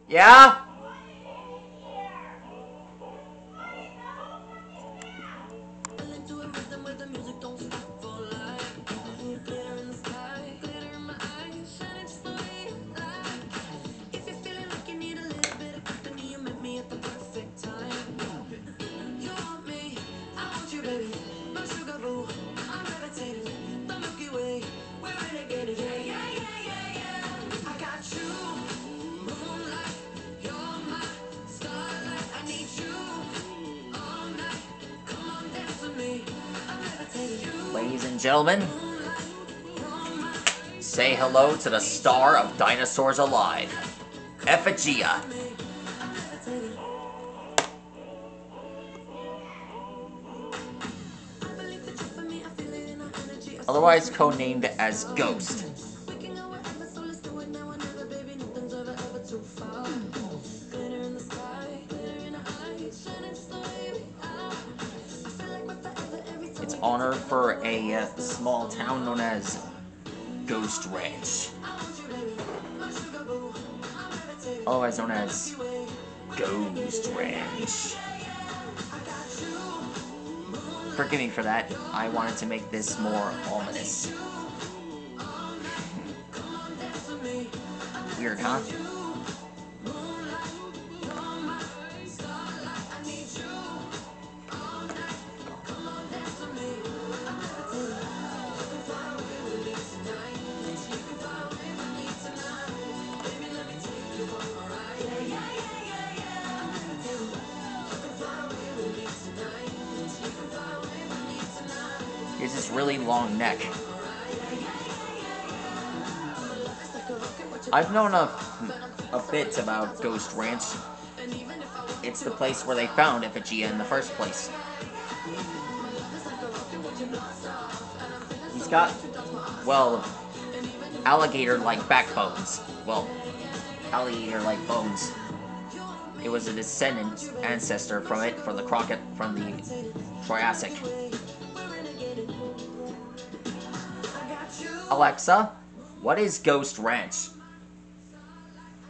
Yeah? Ladies and gentlemen, say hello to the star of dinosaurs alive, Effigia. Otherwise codenamed as Ghost. It's honored for a small town known as Ghost Ranch, otherwise known as Ghost Ranch. Forgive me for that, I wanted to make this more ominous. Weird, huh? He has this really long neck. I've known a bit about Ghost Ranch. It's the place where they found Effigia in the first place. He's got, well, alligator-like backbones. Well, alligator-like bones. It was a descendant ancestor from it, from the Triassic. Alexa, what is Ghost Ranch?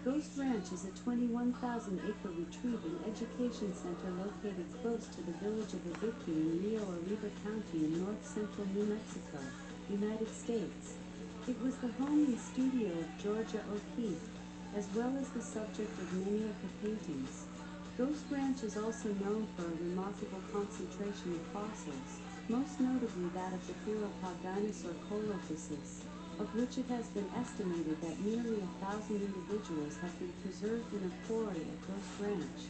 Ghost Ranch is a 21,000-acre retrieve and education center located close to the village of Effigia in Rio Arriba County in north-central New Mexico, United States. It was the home and studio of Georgia O'Keeffe, as well as the subject of many of her paintings. Ghost Ranch is also known for a remarkable concentration of fossils, most notably that of the theropod dinosaur Colophysis, of which it has been estimated that nearly 1,000 individuals have been preserved in a quarry at Ghost Ranch.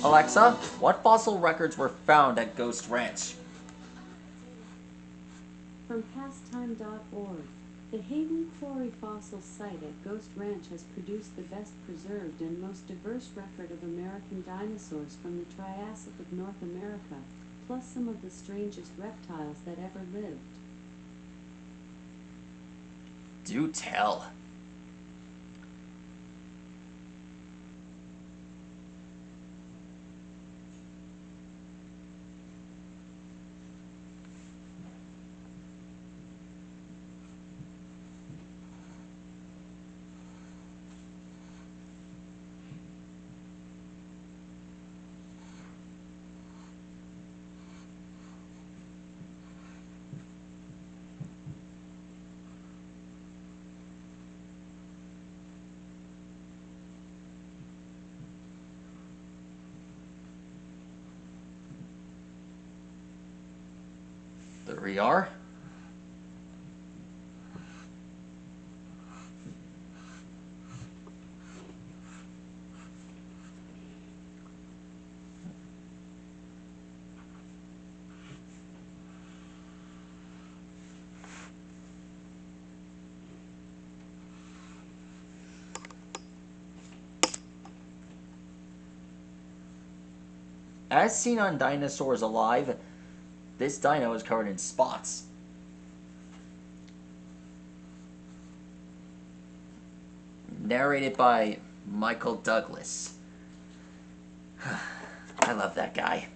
Alexa, what fossil records were found at Ghost Ranch? From pastime.org, the Hayden Quarry Fossil Site at Ghost Ranch has produced the best preserved and most diverse record of American dinosaurs from the Triassic of North America, plus some of the strangest reptiles that ever lived. Do tell. There we are. As seen on Dinosaurs Alive, this dino is covered in spots. Narrated by Michael Douglas. I love that guy.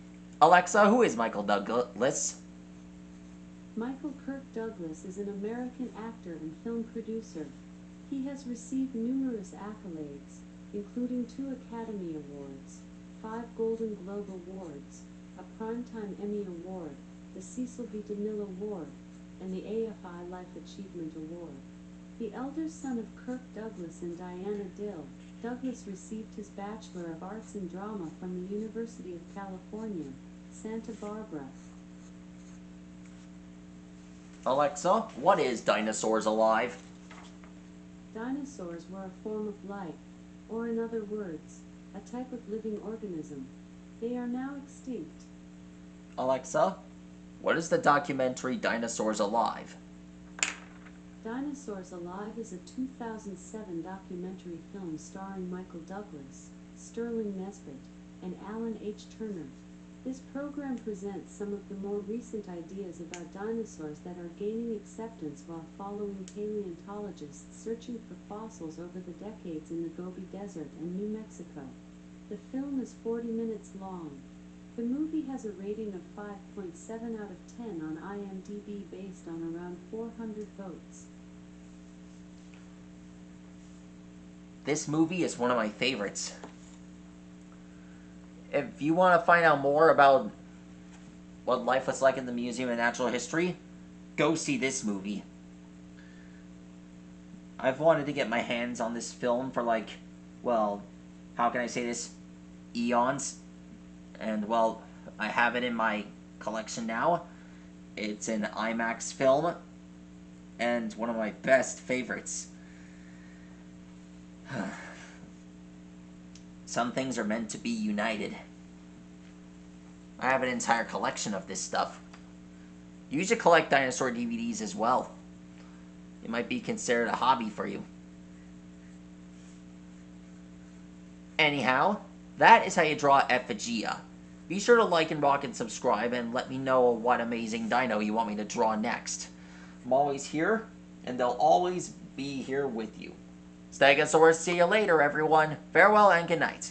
Alexa, who is Michael Douglas? Michael Kirk Douglas is an American actor and film producer. He has received numerous accolades, including 2 Academy Awards, 5 Golden Globe Awards, a Primetime Emmy Award, the Cecil B. DeMille Award, and the AFI Life Achievement Award. The elder son of Kirk Douglas and Diana Dill, Douglas received his Bachelor of Arts in Drama from the University of California, Santa Barbara. Alexa, what is dinosaurs alive? Dinosaurs were a form of life, or in other words, a type of living organism. They are now extinct. Alexa, what is the documentary Dinosaurs Alive? Dinosaurs Alive is a 2007 documentary film starring Michael Douglas, Sterling Nesbitt, and Alan H. Turner. This program presents some of the more recent ideas about dinosaurs that are gaining acceptance while following paleontologists searching for fossils over the decades in the Gobi Desert and New Mexico. The film is 40 minutes long. The movie has a rating of 5.7 out of 10 on IMDb based on around 400 votes. This movie is one of my favorites. If you want to find out more about what life was like in the Museum of Natural History, go see this movie. I've wanted to get my hands on this film for well, how can I say this? Eons. And well, I have it in my collection now. It's an IMAX film and one of my best favorites. Some things are meant to be united. I have an entire collection of this stuff. You should collect dinosaur DVDs as well. It might be considered a hobby for you. Anyhow, that is how you draw Effigia. Be sure to like and rock and subscribe and let me know what amazing dino you want me to draw next. I'm always here, and they'll always be here with you. Stegosaurus, see you later, everyone. Farewell and good night.